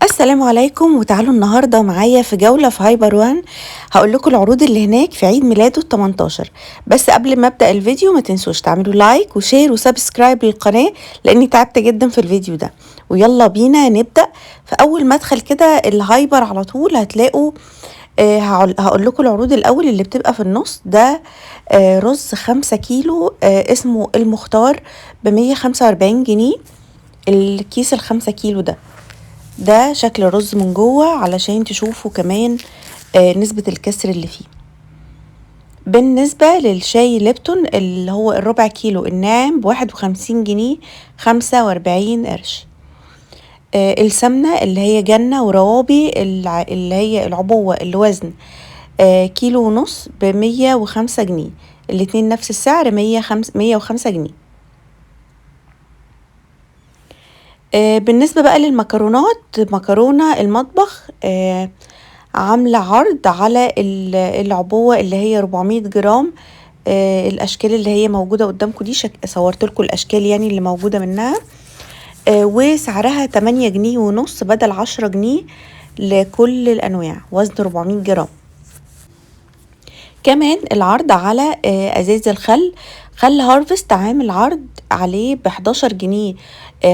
السلام عليكم وتعالوا النهارده معايا في جولة في هايبر وان. هقول لكم العروض اللي هناك في عيد ميلاده ال18. بس قبل ما ابدأ الفيديو ما تنسوش تعملوا لايك وشير وسبسكرايب للقناة لاني تعبت جدا في الفيديو ده. ويلا بينا نبدأ. في اول مدخل كده الهايبر على طول هتلاقوا هقول لكم العروض الاول اللي بتبقى في النص ده. رز 5 كيلو اسمه المختار ب145 جنيه. الكيس ال5 كيلو ده شكل الرز من جوه علشان تشوفوا كمان نسبة الكسر اللي فيه. بالنسبة للشاي ليبتون اللي هو الربع كيلو الناعم ب51 جنيه 45 قرش. السمنة اللي هي جنة وروابي اللي هي العبوة اللي وزن كيلو ونص ب105 جنيه. الاتنين نفس السعر 105 جنيه. بالنسبة بقى للمكرونات، مكرونة المطبخ عاملة عرض على العبوة اللي هي 400 جرام. الأشكال اللي هي موجودة قدامكم دي صورت لكم الأشكال يعني اللي موجودة منها. وسعرها 8 جنيه ونص بدل 10 جنيه لكل الأنواع، وزن 400 جرام. كمان العرض على ازاز خل هارفست عامل عرض عليه ب11 جنيه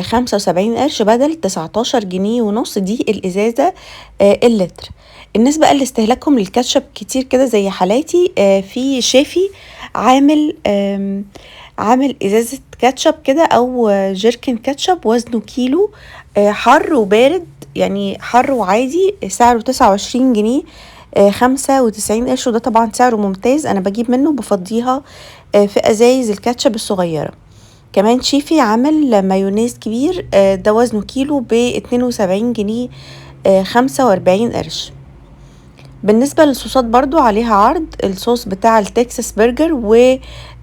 75 قرش بدل 19 جنيه ونص. دي الازازة اللتر. الناس بقى اللي استهلاكهم للكاتشب كتير كده زي حالاتي، في شافي عامل ازازة كاتشب كده او جيركن كاتشب وزنه كيلو، حر وبارد، يعني حر وعادي، سعره 29 جنيه 95 قرش. وده طبعا سعره ممتاز، انا بجيب منه بفضيها في ازايز الكاتشب الصغيرة. كمان شيفي عامل مايونيز كبير، ده وزنه كيلو ب72 جنيه 45 قرش. بالنسبة للصوصات برضو عليها عرض. الصوص بتاع التكساس برجر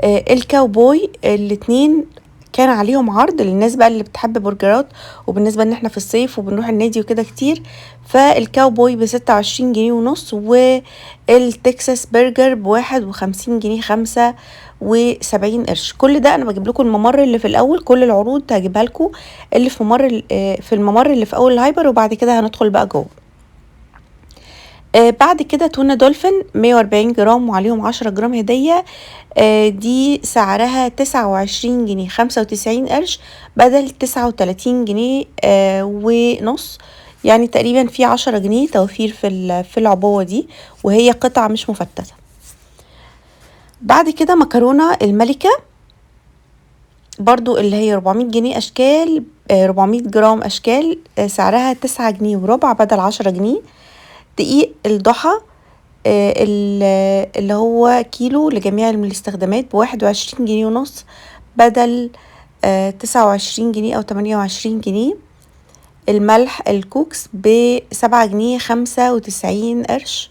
والكاوبوي الاتنين كان عليهم عرض للناس بقى اللي بتحب برجرات، وبالنسبة ان احنا في الصيف وبنروح النادي وكده كتير. فالكاوبوي ب26 جنيه ونص والتكساس برجر ب51 جنيه 75 قرش. كل ده انا بجيب لكم الممر اللي في الاول، كل العروض هجيبها لكم اللي في الممر اللي في اول الهايبر، وبعد كده هندخل بقى جوه. بعد كده تونة دولفين 140 جرام وعليهم 10 جرام هدية. دي سعرها 29 جنيه 95 قرش بدل 39 جنيه ونص. يعني تقريبا في 10 جنيه توفير في العبوة دي، وهي قطعة مش مفتتة. بعد كده مكرونة الملكة برضو اللي هي 400 جنيه أشكال، 400 جرام أشكال، سعرها 9 جنيه وربع بدل 10 جنيه. دقيق الضحى اللي هو كيلو لجميع الاستخدامات ب21 جنيه ونص بدل 29 جنيه أو 28 جنيه. الملح الكوكس ب7 جنيه 95 قرش.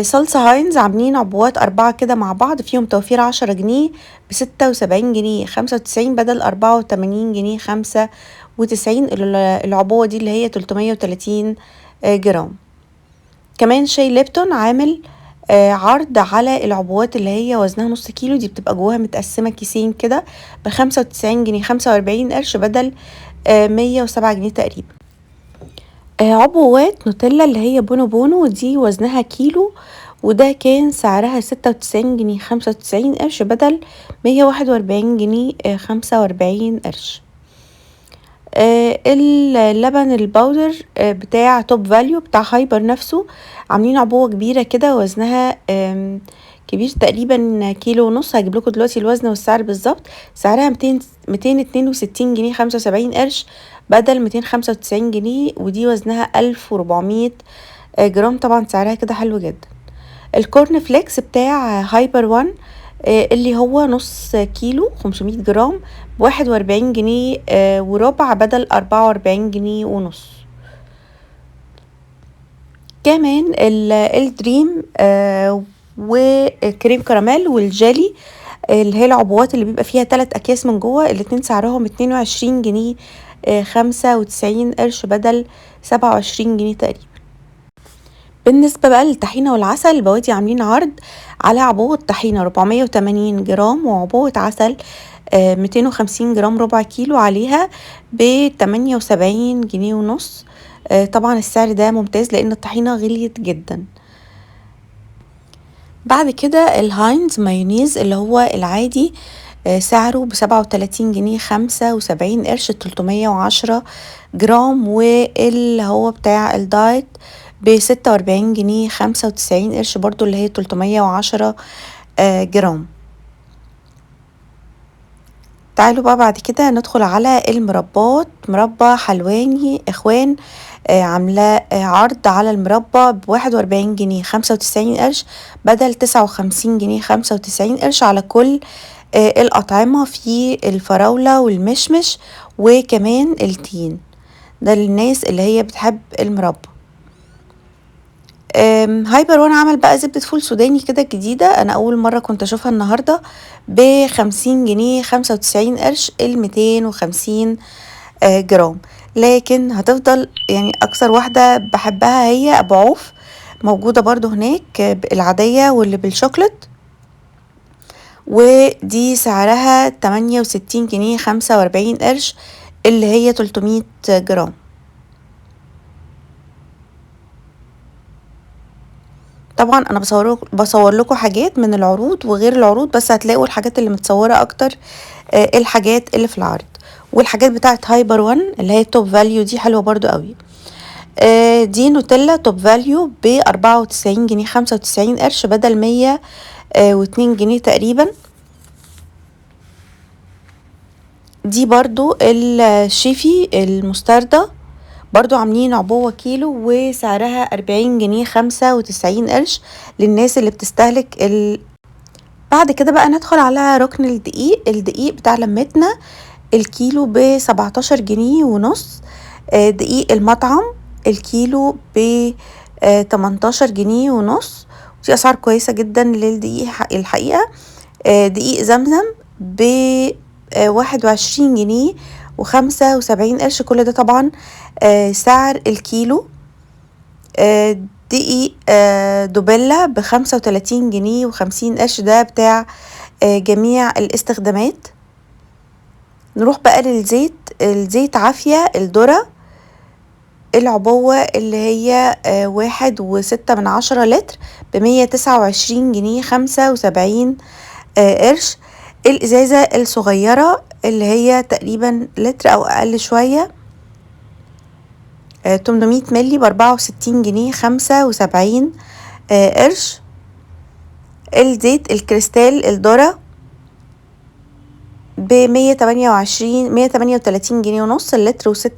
صلصة هاينز عاملين عبوات 4 كده مع بعض فيهم توفير 10 جنيه ب76 جنيه 95 بدل 84 جنيه 95. العبوة دي اللي هي 330 جرام. كمان شاي ليبتون عامل عرض على العبوات اللي هي وزنها نص كيلو، دي بتبقى جواها متقسمة كيسين كده ب95 جنيه 45 قرش بدل 107 جنيه تقريبا. عبوات نوتيلا اللي هي بونو بونو دي وزنها كيلو، وده كان سعرها 96 جنيه 95 قرش بدل 141 جنيه 45 قرش. اللبن الباودر بتاع توب فاليو بتاع هايبر نفسه عاملين عبوة كبيرة كده وزنها كبير تقريبا كيلو ونص. هجيب لكم دلوقتي الوزن والسعر بالظبط. سعرها 262 جنيه 75 قرش بدل 295 جنيه، ودي وزنها 1400 جرام. طبعا سعرها كده حلو جدا. الكورن فليكس بتاع هايبر وان اللي هو نص كيلو 500 جرام ب41 جنيه وربع بدل 44 جنيه ونص. كمان الدريم وكريم كراميل والجيلي اللي هي العبوات اللي بيبقى فيها 3 أكياس من جوه، الاتنين سعرهم 22 جنيه 95 قرش بدل 27 جنيه تقريبا. بالنسبة بقى للطحينة والعسل، البوادي عاملين عرض على عبوة طحينة 480 جرام وعبوة عسل 250 جرام ربع كيلو عليها ب78 جنيه ونص. طبعا السعر ده ممتاز لان الطحينة غليت جدا. بعد كده الهاينز مايونيز اللي هو العادي، سعره ب37 جنيه 75 قرش 310 جرام، واللي هو بتاع الدايت ب46 جنيه 95 قرش برضو اللي هي 310 جرام. تعالوا بقى بعد كده ندخل على المربات. مربى حلواني اخوان عاملة عرض على المربى ب41 جنيه 95 قرش بدل 59 جنيه 95 قرش على كل الأطعمة، في الفراولة والمشمش وكمان التين، ده للناس اللي هي بتحب المربى. هايبر وان عمل بقى زبدة فول سوداني كده جديدة، انا اول مرة كنت اشوفها النهاردة، ب50 جنيه 95 قرش 250 جرام. لكن هتفضل يعني اكثر واحدة بحبها هي ابو عوف، موجودة برضو هناك العادية واللي بالشوكولات، ودي سعرها 68 جنيه 45 قرش اللي هي 300 جرام. طبعا انا بصور لكم حاجات من العروض وغير العروض، بس هتلاقوا الحاجات اللي متصوره اكتر الحاجات اللي في العرض، والحاجات بتاعت هايبر وان اللي هي توب فاليو دي حلوه برضو قوي. دي نوتيلا توب فاليو ب94 جنيه 95 قرش بدل 102 جنيه تقريبا. دي برضو الشيفي المستردة برضو عاملين عبوة كيلو وسعرها 40 جنيه 95 قرش للناس اللي بتستهلك بعد كده بقى ندخل على ركن الدقيق بتاع لمتنا، الكيلو ب17 جنيه ونص. دقيق المطعم الكيلو ب18 جنيه ونص، ودي اسعار كويسة جدا للدقيق الحقيقة. دقيق زمزم ب21 جنيه و75 قرش، كل ده طبعا سعر الكيلو. دقيق دوبيلا ب35 جنيه و50 قرش، ده بتاع جميع الاستخدامات. نروح بقى الزيت عافية الذرة العبوة اللي هي 1.6 لتر ب129 جنيه 75 قرش. الإزازة الصغيرة اللي هي تقريبا لتر أو أقل شوية 800 ملي ب64 جنيه 75 قرش. الزيت الكريستال الذرة ب138 جنيه ونص اللتر و6.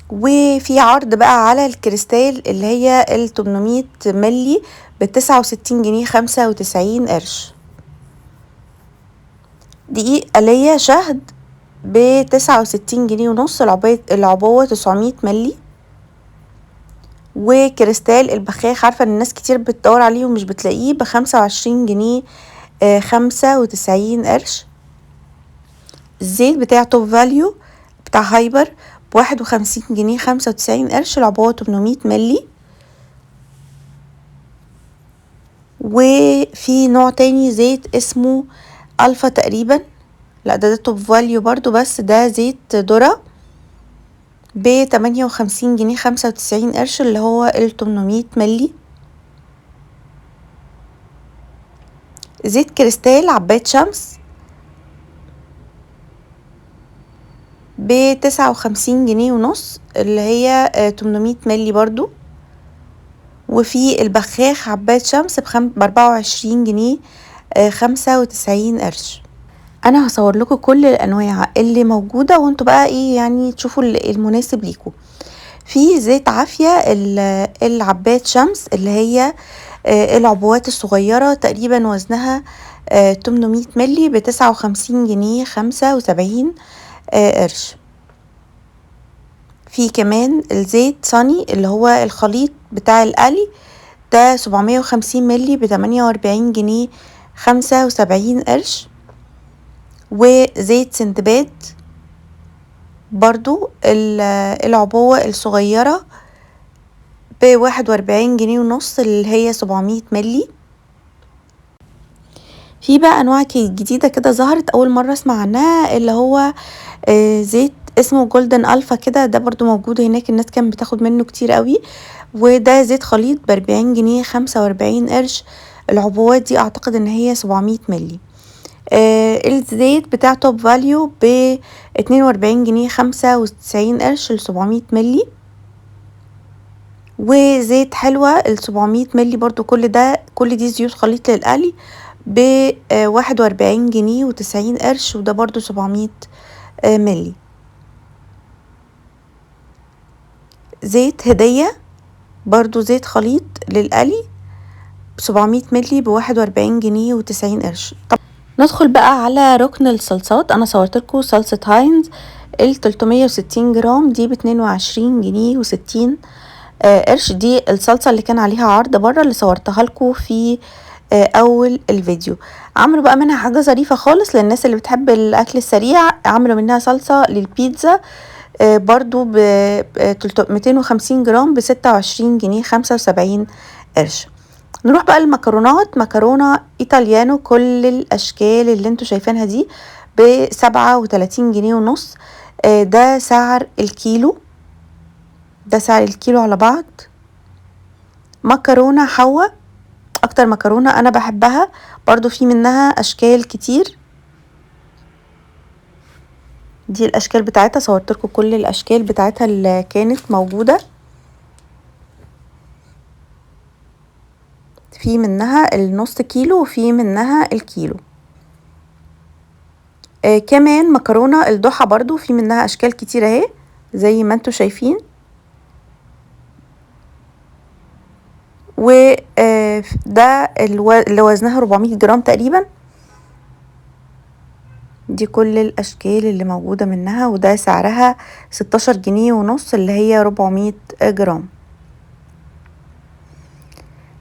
وفي عرض بقى على الكريستال اللي هي 800 ملي ب69 جنيه 95 قرش. دقيق آلية شهد ب69 جنيه ونص العبوة 900 ملي. وكريستال البخاخ، عارفة ان الناس كتير بتدور عليه ومش بتلاقيه، ب25 جنيه 95 قرش. الزيت بتاع توب فاليو بتاع هايبر ب51 جنيه 95 قرش العبوة 800 ملي. وفي نوع تاني زيت اسمه الفا تقريبا، لا ده توب فاليو برضو، بس ده زيت ذرة ب58 جنيه 95 قرش اللي هو 800 ملي. زيت كريستال عباد شمس ب59 جنيه ونص اللي هي 800 ملي برضو. وفي البخاخ عباد شمس ب24 جنيه 95 قرش. انا هصور لكم كل الانواع اللي موجودة وانتوا بقى ايه يعني تشوفوا المناسب ليكم. في زيت عافية العباد شمس اللي هي العبوات الصغيرة تقريبا وزنها 800 ملي ب59 جنيه 75 قرش. في كمان الزيت صني اللي هو الخليط بتاع القلي، ده 750 ملي ب48 جنيه 75 قرش. وزيت سندباد برضو العبوة الصغيرة ب41 جنيه ونص اللي هي 700 ملي. في بقى انواع جديدة كده ظهرت اول مرة اسمع عنها، اللي هو زيت اسمه جولدن الفا كده، ده برضو موجود هناك، الناس كانت بتاخد منه كتير قوي. وده زيت خليط ب40 جنيه 45 قرش. العبوات دي اعتقد ان هي 700 ملي. الزيت بتاع توب فاليو ب42 جنيه 95 قرش ل700 ملي. وزيت حلوة 700 ملي برضو، كل دي زيوت خليط للقلي ب41 جنيه و90 قرش، وده برضو 700 ملي. زيت هدية برضو زيت خليط للقلي ب700 ملي ب41 جنيه و90 قرش. طب ندخل بقى على ركن الصلصات. انا صورت لكم صلصة هاينز 360 جرام دي ب22 جنيه و60 قرش. دي الصلصة اللي كان عليها عرض بره، اللي صورتها لكم في اول الفيديو. عملوا بقى منها حاجة ظريفة خالص للناس اللي بتحب الاكل السريع، عملوا منها صلصة للبيتزا برضو ب 250 جرام ب26 جنيه 75 قرش. نروح بقى المكرونات. مكرونة ايطاليانو كل الاشكال اللي انتوا شايفينها دي ب37 جنيه ونص. ده سعر الكيلو، على بعض. مكرونة حوا اكتر مكرونة انا بحبها، برضو في منها اشكال كتير. دي الاشكال بتاعتها، صورت لكم كل الاشكال بتاعتها اللي كانت موجودة. في منها النص كيلو وفي منها الكيلو. كمان مكرونة الضحى برضو في منها اشكال كتير اهي زي ما انتوا شايفين. ده اللي وزنها 400 جرام تقريبا. دي كل الاشكال اللي موجودة منها، وده سعرها 16 جنيه ونص اللي هي 400 جرام.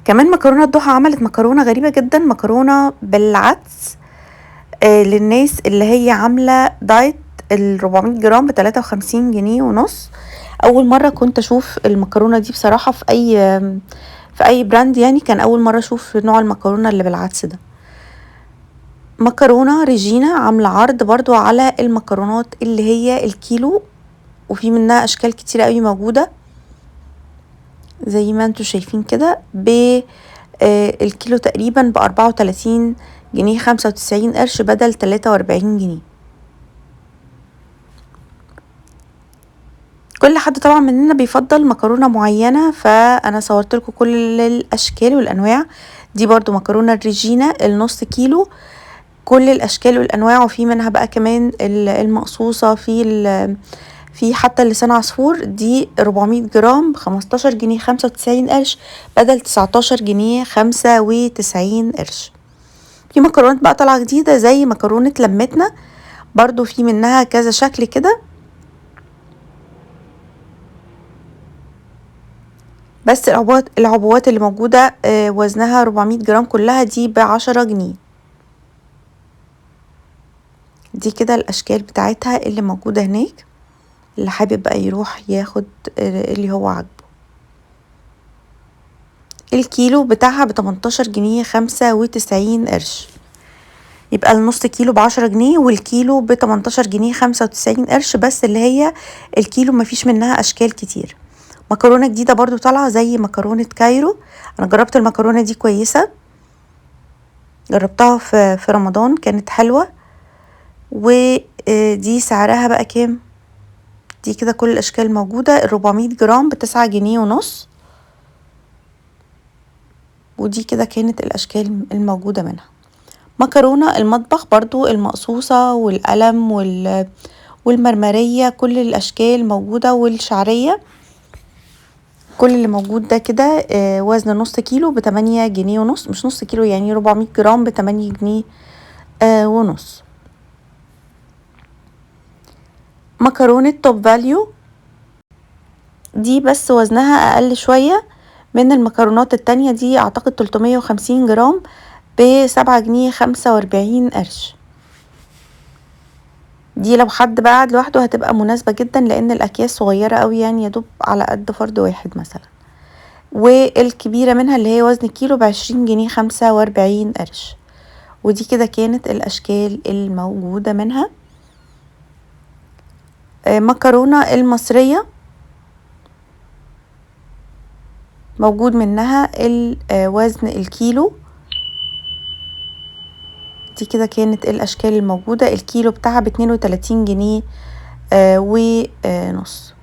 كمان مكرونة الضحى عملت مكرونة غريبة جدا، مكرونة بالعدس للناس اللي هي عاملة دايت. 400 جرام ب53 جنيه ونص. اول مرة كنت اشوف المكرونة دي بصراحة في اي براند، يعني كان اول مرة اشوف نوع المكرونة اللي بالعدس ده. مكرونة ريجينا عاملة عرض برضو على المكرونات اللي هي الكيلو، وفي منها اشكال كتيرة قوي موجودة زي ما انتوا شايفين كده. الكيلو تقريبا ب34 جنيه 95 قرش بدل 43 جنيه. كل حد طبعا مننا بيفضل مكرونة معينة، فانا صورت لكم كل الاشكال والانواع. دي برضو مكرونة ريجينا النص كيلو، كل الاشكال والانواع، وفي منها بقى كمان المقصوصة، في حتى لسان عصفور. دي 400 جرام ب15 جنيه 95 قرش بدل 19 جنيه 95 قرش. في مكرونات بقى طالعة جديدة زي مكرونة لمتنا، برضو في منها كذا شكل كده، بس العبوات اللي موجودة وزنها 400 جرام كلها دي ب10 جنيه. دي كده الاشكال بتاعتها اللي موجودة هناك، اللي حابب بقى يروح ياخد اللي هو عاجبه. الكيلو بتاعها ب18 جنيه 95 قرش. يبقى النص كيلو ب10 جنيه والكيلو ب18 جنيه 95 قرش، بس اللي هي الكيلو مفيش منها اشكال كتير. مكرونة جديدة برضو طالعة زي مكرونة كايرو. انا جربت المكرونة دي كويسة، جربتها في رمضان كانت حلوة. ودي سعرها بقى كام؟ دي كده كل الاشكال موجودة. 400 جرام ب9 جنيه ونص. ودي كده كانت الاشكال الموجودة منها. مكرونة المطبخ برضو المقصوصة والقلم والمرمرية، كل الاشكال موجودة، والشعرية. كل اللي موجود ده كده وزن نص كيلو ب8 جنيه ونص، مش نص كيلو يعني 400 جرام ب8 جنيه ونص. مكرونة توب فاليو دي بس وزنها اقل شوية من المكرونات التانية، دي اعتقد 350 جرام ب7 جنيه 45 قرش. دي لو حد بقى قاعد لوحده هتبقى مناسبة جدا، لان الاكياس صغيرة قوي يعني يدوب على قد فرد واحد مثلا. والكبيرة منها اللي هي وزن كيلو ب20 جنيه 45 قرش. ودي كده كانت الاشكال الموجودة منها. مكرونة المصرية موجود منها الوزن الكيلو. دي كده كانت الاشكال الموجودة. الكيلو بتاعها ب32 جنيه ونص.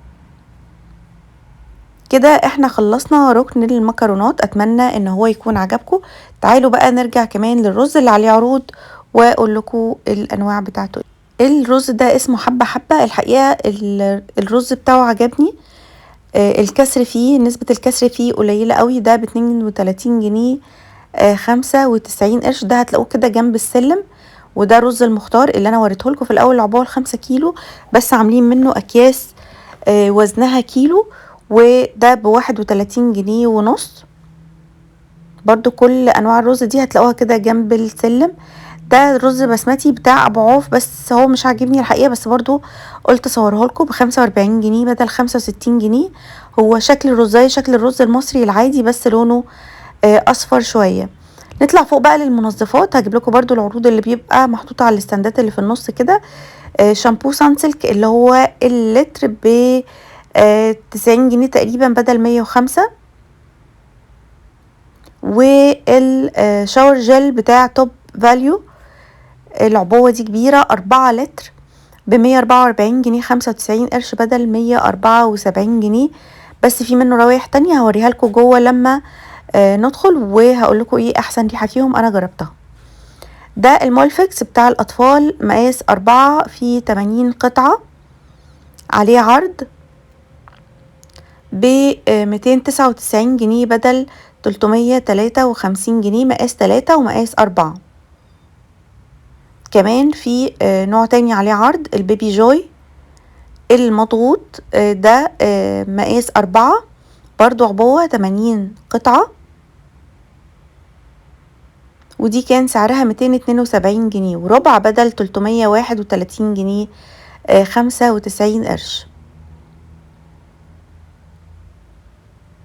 كده احنا خلصنا ركن المكرونات، اتمنى ان هو يكون عجبكم. تعالوا بقى نرجع كمان للرز اللي عليه عروض واقول لكم الانواع بتاعته. الرز ده اسمه حبة حبة. الحقيقة الرز بتاعه عجبني. الكسر فيه، نسبة الكسر فيه قليلة قوي. ده ب32 جنيه 95 قرش. ده هتلاقوه كده جنب السلم. وده رز المختار اللي انا وريته لكم في الاول، عبارة 5 كيلو، بس عاملين منه اكياس وزنها كيلو، وده ب31 جنيه ونص. برضو كل انواع الرز دي هتلاقوها كده جنب السلم. ده رز بسمتي بتاع ابو عوف، بس هو مش عاجبني الحقيقه، بس برضو قلت اصوره لكم ب45 جنيه بدل 65 جنيه. هو شكل الرزايه شكل الرز المصري العادي، بس لونه اصفر شويه. نطلع فوق بقى للمنظفات. هجيب لكم برضو العروض اللي بيبقى محطوطه على الاستندات اللي في النص كده. شامبو سانسلك اللي هو اللتر ب 90 جنيه تقريبا بدل 105. والشاور جل بتاع توب فاليو، العبوة دي كبيرة 4 لتر ب144 جنيه 95 قرش بدل 174 جنيه. بس في منه روايح تانية هوريها لكم جوه لما ندخل، وهقول لكم ايه احسن ريحة فيهم انا جربتها. ده المولفكس بتاع الاطفال مقاس 4 في 80 قطعة، عليه عرض ب299 جنيه بدل 353 جنيه، مقاس 3 ومقاس 4. كمان في نوع تاني عليه عرض، البيبي جوي المضغوط. ده مقاس 4، برضو عبوة 80 قطعة، ودي كان سعرها 272 جنيه وربع بدل 331 جنيه 95 قرش.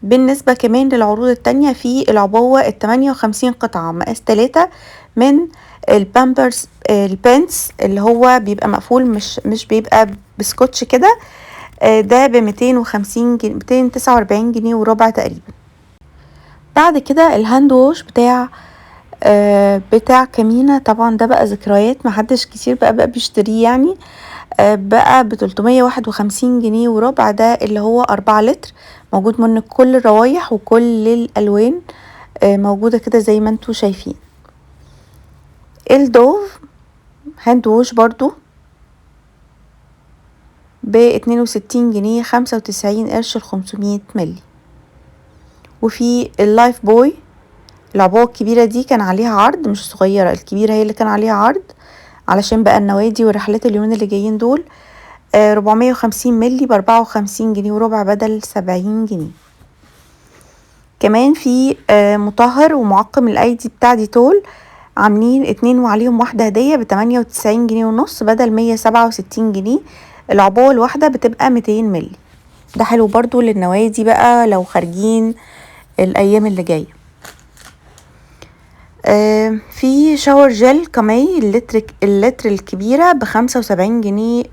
بالنسبة كمان للعروض التانية، في العبوة 58 قطعة مقاس 3 من البامبرز البانس اللي هو بيبقى مقفول، مش بيبقى بسكوتش كده. ده ب250 جنيه 249 جنيه وربع تقريبا. بعد كده الهاند ووش بتاع كمينة. طبعا ده بقى ذكريات، محدش كتير بقى بيشتريه يعني. بقى ب351 جنيه وربع. ده اللي هو 4 لتر، موجود منه كل الروايح وكل الالوان موجودة كده زي ما انتوا شايفين. الدوف هاند ووش برضو ب62 جنيه 95 قرش 500 ملي. وفي اللايف بوي العبوة الكبيرة دي كان عليها عرض، مش صغيرة، الكبيرة هي اللي كان عليها عرض علشان بقى النوادي ورحلات اليومين اللي جايين دول. 450 ملي ب54 جنيه وربع بدل 70 جنيه. كمان في مطهر ومعقم الايدي بتاع ديتول، عاملين 2 وعليهم واحدة هدية ب98 جنيه ونص بدل 167 جنيه. العبوة الواحدة بتبقى 200 ملي. ده حلو برضو للنوادي بقى لو خارجين الايام اللي جايه. في شاور جل كامي اللتر الكبيرة ب75 جنيه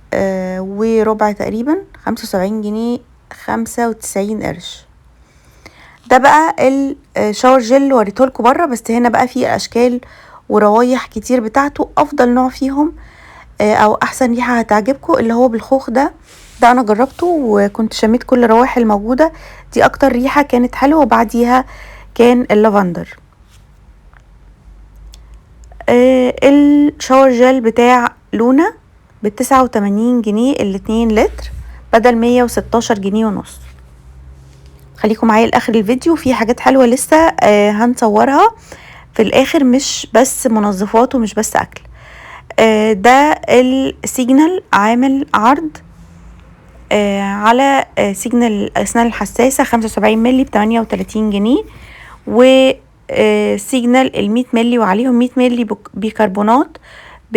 وربع تقريبا، 75 جنيه 95 قرش. ده بقى الشاور جل وريتهولكوا بره، بس هنا بقى فيه اشكال وروايح كتير بتاعته. افضل نوع فيهم او احسن ريحة هتعجبكم اللي هو بالخوخ ده انا جربته وكنت شميت كل الروائح الموجودة. دي اكتر ريحة كانت حلوة، وبعديها كان اللافندر. الشاور جل بتاع لونا ب89 جنيه 2 لتر بدل 116 جنيه ونص. خليكم معايا لاخر الفيديو، في حاجات حلوة لسه هنصورها في الاخر، مش بس منظفات ومش بس اكل. ده السيجنال عامل عرض على سيجنال الاسنان الحساسة 75 ملي ب38 جنيه، و سيجنال 100 ملي وعليهم 100 ملي بيكربونات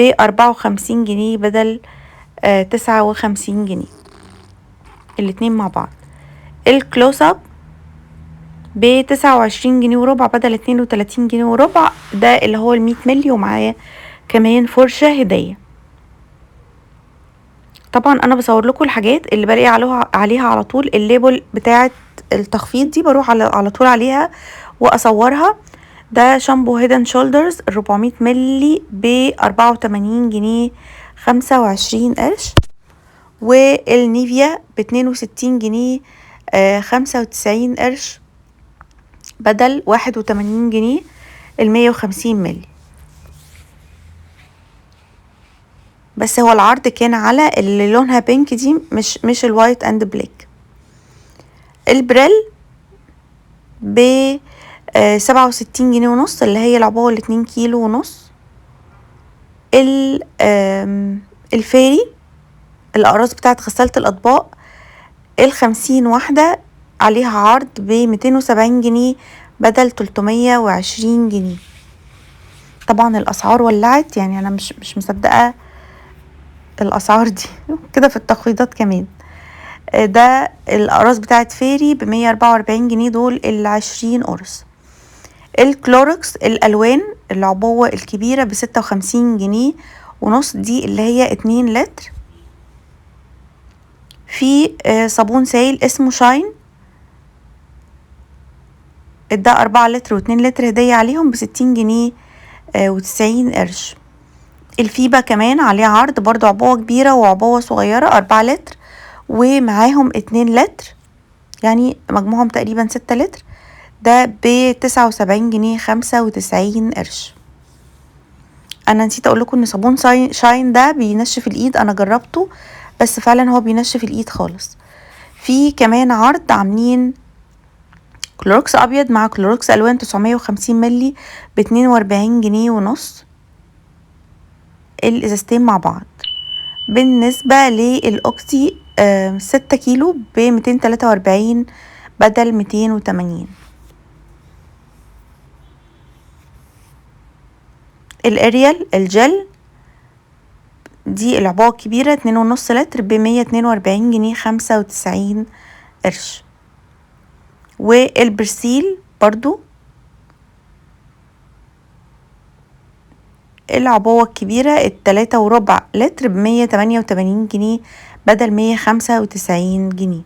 ب54 جنيه بدل 59 جنيه الاتنين مع بعض. الكلوز اب ب29 جنيه وربع بدل 32 جنيه وربع. ده اللي هو ال100 مللي، ومعاه كمان فرشة هدية. طبعا انا بصور لكم الحاجات اللي بلاقي عليها على طول الليبل بتاعه التخفيض دي، بروح على طول عليها واصورها. ده شامبو هيدن شولدرز 400 مللي ب24 جنيه 25 قرش، والنيفيا ب62 جنيه 95 قرش بدل 81 جنيه 150 مللي. بس هو العرض كان على اللي لونها بينك دي، مش الوايت اند بلاك. البريل ب 67 جنيه ونص، اللي هي العبوة ال2 كيلو ونص. الفيري الأقراص بتاعت غسالة الأطباق ال50 واحدة عليها عرض ب270 جنيه بدل 320 جنيه. طبعا الأسعار ولعت، يعني أنا مش مصدقة الأسعار دي كده في التخفيضات كمان. ده الأقراص بتاعت فيري ب144 جنيه، دول ال20 قرص. الكلوركس الألوان العبوة الكبيرة ب56 جنيه ونص، دي اللي هي 2 لتر. في صابون سائل اسمه شاين، ده 4 لتر و2 لتر هدية عليهم ب60 جنيه و90 قرش. الفيبا كمان عليه عرض، برضو عبوة كبيرة وعبوة صغيرة 4 لتر ومعاهم 2 لتر، يعني مجموعهم تقريبا 6 لتر. ده ب79 جنيه 95 قرش. انا نسيت اقول لكم ان صابون شاين ده بينشف الايد، انا جربته بس فعلا هو بينشف الايد خالص. في كمان عرض عاملين كلوركس ابيض مع كلوركس الوان 950 مللي ب42 جنيه ونص، الازازتين مع بعض. بالنسبة للاوكسي 6 كيلو ب243 بدل 280. الاريال الجل دي العبوة الكبيرة 2.5 لتر ب142 جنيه 95 قرش. والبرسيل برضو العبوة الكبيرة 3.25 لتر ب188 جنيه بدل 195 جنيه.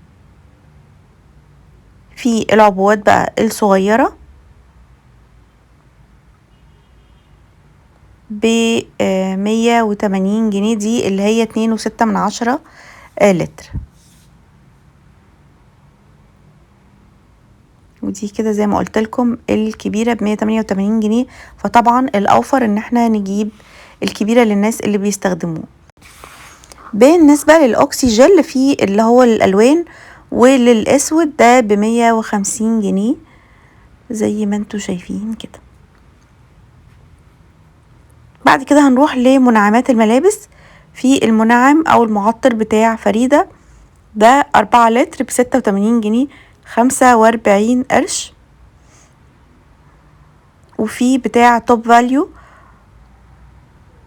في العبوات بقى الصغيرة ب180 جنيه، دي اللي هي 2.6 لتر. ودي كده زي ما قلت لكم الكبيرة ب188 جنيه، فطبعا الأوفر ان احنا نجيب الكبيرة للناس اللي بيستخدموه. بالنسبة للأوكسي جل في اللي هو الألوان وللأسود ده ب150 جنيه زي ما انتوا شايفين كده. بعد كده هنروح لمنعمات الملابس. في المنعم أو المعطر بتاع فريدة، ده 4 لتر ب86 جنيه 45 قرش. وفي بتاع توب فاليو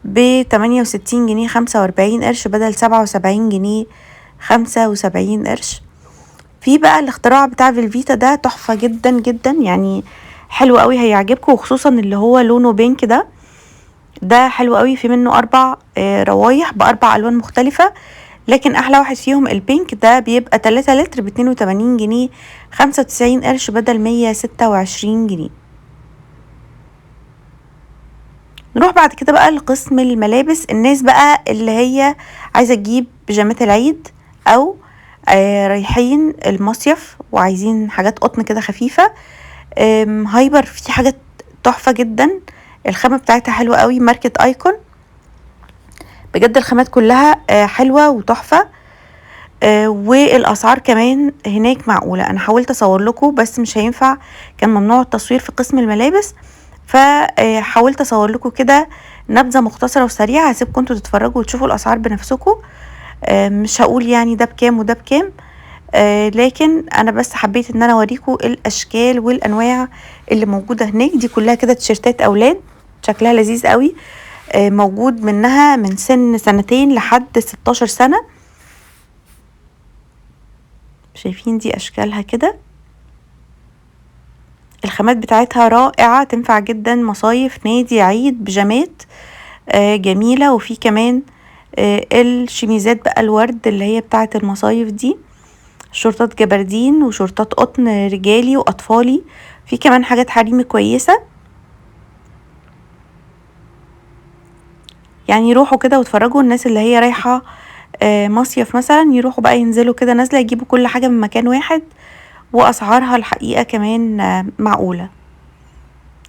ب68 جنيه 45 قرش بدل 77 جنيه 75 قرش. في بقى الاختراع بتاع فيلفيتا ده تحفة جدا جدا، يعني حلو قوي هيعجبكم، وخصوصا اللي هو لونه بينك ده حلو قوي. في منه 4 روايح ب4 ألوان مختلفة، لكن احلى واحد فيهم البينك، ده بيبقى 3 لتر ب82 جنيه 95 قرش بدل 126 جنيه. نروح بعد كده بقى لقسم الملابس. الناس بقى اللي هي عايزة تجيب بيجامات العيد او رايحين المصيف وعايزين حاجات قطن كده خفيفة، هايبر في حاجات تحفة جدا، الخامة بتاعتها حلوة قوي، ماركة ايكون. بجد الخامات كلها حلوة وتحفة، والاسعار كمان هناك معقولة. انا حاولت اصور لكم بس مش هينفع، كان ممنوع التصوير في قسم الملابس، فحاولت اصور لكم كده نبذة مختصرة وسريعة. هسيبكم انتوا تتفرجوا وتشوفوا الاسعار بنفسكم، مش هقول يعني ده بكام وده بكام، لكن انا بس حبيت ان انا اوريكم الاشكال والانواع اللي موجودة هناك. دي كلها كده تيشيرتات اولاد شكلها لذيذ قوي، موجود منها من سن 2 لحد 16 سنة. شايفين دي اشكالها كده، الخامات بتاعتها رائعة، تنفع جدا مصايف، نادي، عيد، بيجامات جميلة. وفي كمان الشميزات بقى الورد اللي هي بتاعة المصايف دي، شورتات جبردين وشورتات قطن رجالي وأطفالي. في كمان حاجات حريمي كويسة. يعني يروحوا كده واتفرجوا، الناس اللي هي رايحة مصيف مثلا يروحوا بقى ينزلوا كده نازلة يجيبوا كل حاجة من مكان واحد، وأسعارها الحقيقة كمان معقولة.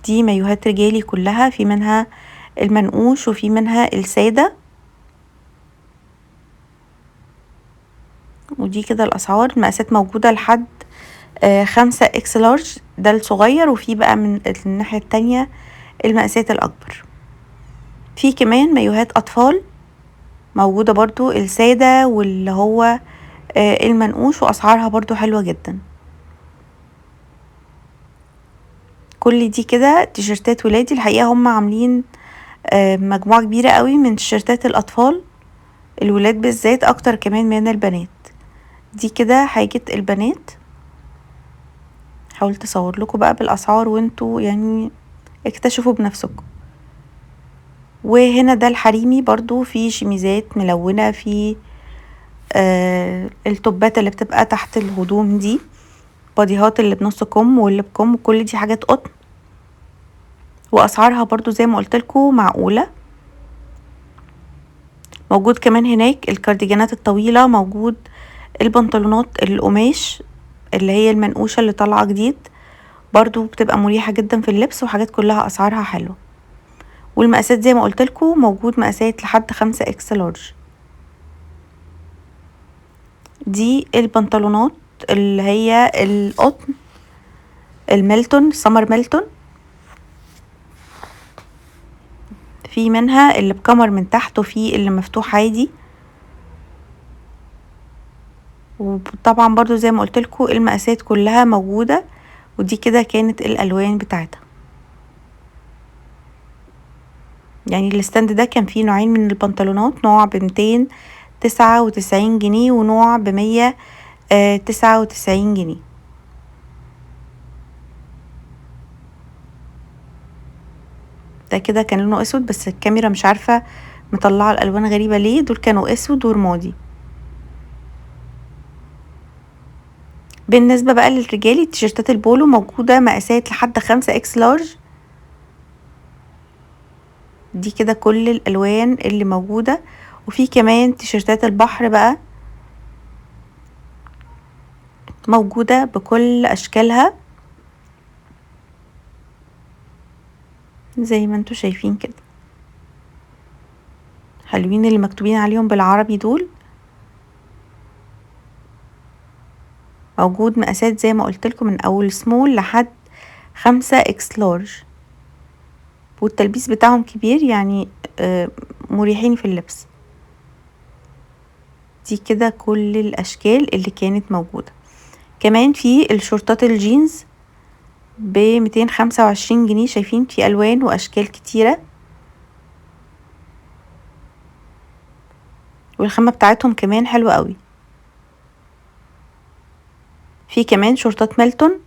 دي مايوهات رجالي كلها، في منها المنقوش وفي منها السادة. ودي كده الأسعار. المقاسات موجودة لحد 5 اكس لارج، ده الصغير، وفي بقى من الناحية التانية المقاسات الأكبر. في كمان مايوهات أطفال موجودة برضو، السادة واللي هو المنقوش، وأسعارها برضو حلوة جدا. كل دي كده تيشرتات ولادي. الحقيقة هم عاملين مجموعة كبيرة قوي من تيشرتات الأطفال، الولاد بالذات أكتر كمان من البنات. دي كده حاجة البنات. حاولت أصور لكم بقى بالأسعار وانتوا يعني اكتشفوا بنفسكم. وهنا ده الحريمي برضو، في شميزات ملونة، في التوبات اللي بتبقى تحت الهدوم دي، باديهات اللي بنص كم واللي بكم، وكل دي حاجات قطن، واسعارها برضو زي ما قلت لكم معقولة. موجود كمان هناك الكارديجانات الطويلة، موجود البنطلونات القماش اللي هي المنقوشة اللي طالعة جديد، برضو بتبقى مريحة جدا في اللبس، وحاجات كلها اسعارها حلوة. والمقاسات زي ما قلت لكم موجود مقاسات لحد 5 اكس لارج. دي البنطلونات اللي هي القطن الميلتون، سمر ميلتون. في منها اللي بكمر من تحت وفي اللي مفتوح عادي. وطبعا برضو زي ما قلت لكم المقاسات كلها موجودة. ودي كده كانت الالوان بتاعتها. يعني الستاند ده كان فيه نوعين من البنطلونات، نوع ب299 جنيه ونوع ب199 جنيه. ده كده كان لونه اسود، بس الكاميرا مش عارفة مطلعة الالوان غريبة ليه. دول كانوا اسود ورمادي. بالنسبة بقى للرجالي، تيشيرتات البولو موجودة مقاسات لحد 5 اكس لارج. دي كده كل الالوان اللي موجودة. وفي كمان تيشيرتات البحر بقى موجودة بكل اشكالها زي ما انتوا شايفين كده. حلوين اللي مكتوبين عليهم بالعربي دول. موجود مقاسات زي ما قلت لكم من اول سمول لحد 5 اكس لارج، والتلبيس بتاعهم كبير يعني مريحين في اللبس. دي كده كل الاشكال اللي كانت موجودة. كمان في الشورتات الجينز ب225 جنيه. شايفين في الوان واشكال كتيرة، والخامة بتاعتهم كمان حلوة قوي. في كمان شورتات ميلتون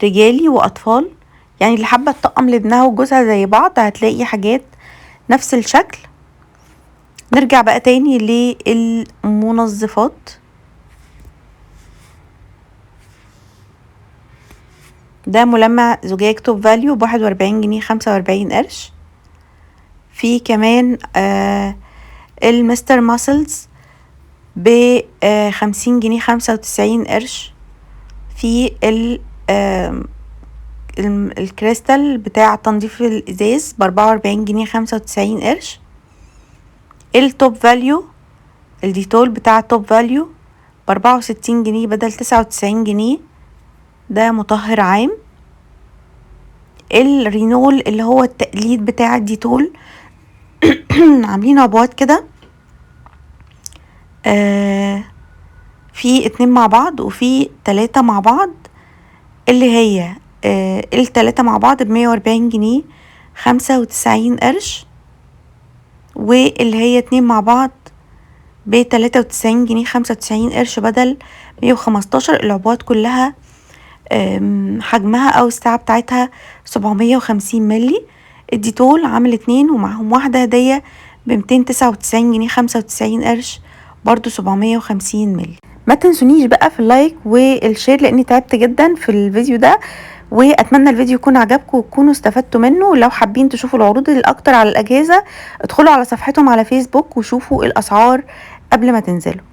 رجالي واطفال، يعني اللي حابة تطقم لابنها وجوزها زي بعض هتلاقي حاجات نفس الشكل. نرجع بقى تاني للمنظفات. ده ملمع زجاج توب فاليو ب41 جنيه 45 قرش. في كمان المستر ماسلز ب50 جنيه 95 قرش. في الكريستال بتاع تنظيف الازاز ب44 جنيه 95 قرش. التوب فاليو الديتول بتاع توب فاليو ب64 جنيه بدل 99 جنيه، ده مطهر عام. الرينول اللي هو التقليد بتاع الديتول عاملين عبوات كده، في 2 مع بعض وفي 3 مع بعض، اللي هي ال3 مع بعض ب140 جنيه 95 قرش، واللي هي 2 مع بعض ب93 جنيه 95 قرش بدل 115. العبوات كلها حجمها او الساعة بتاعتها 750 ملي. الديتول عامل 2 ومعهم واحدة هدية ب299 جنيه 95 قرش، برضو 750 ملي. ما تنسونيش بقى في اللايك والشير لاني تعبت جدا في الفيديو ده، واتمنى الفيديو يكون عجبكم وتكونوا استفدتوا منه. لو حابين تشوفوا العروض الاكتر على الاجهزة ادخلوا على صفحتهم على فيسبوك وشوفوا الاسعار قبل ما تنزلوا.